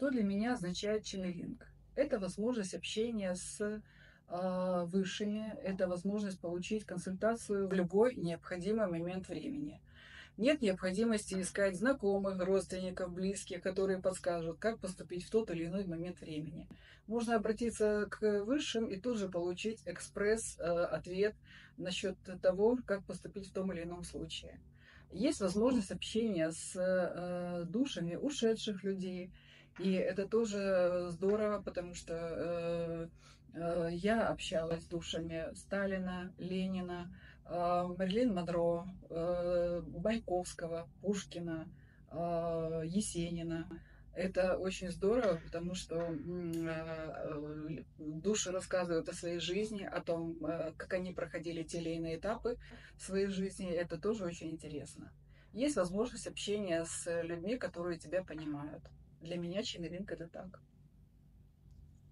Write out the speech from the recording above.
Что для меня означает ченнелинг? Это возможность общения с высшими, это возможность получить консультацию в любой необходимый момент времени. Нет необходимости искать знакомых, родственников, близких, которые подскажут, как поступить в тот или иной момент времени. Можно обратиться к высшим и тут же получить экспресс-ответ насчет того, как поступить в том или ином случае. Есть возможность общения с душами ушедших людей, и это тоже здорово, потому что я общалась с душами Сталина, Ленина, Мерлин Монро, Байковского, Пушкина, Есенина. Это очень здорово, потому что души рассказывают о своей жизни, о том, как они проходили те или иные этапы своей жизни. Это тоже очень интересно. Есть возможность общения с людьми, которые тебя понимают. Для меня ченнелинг это так.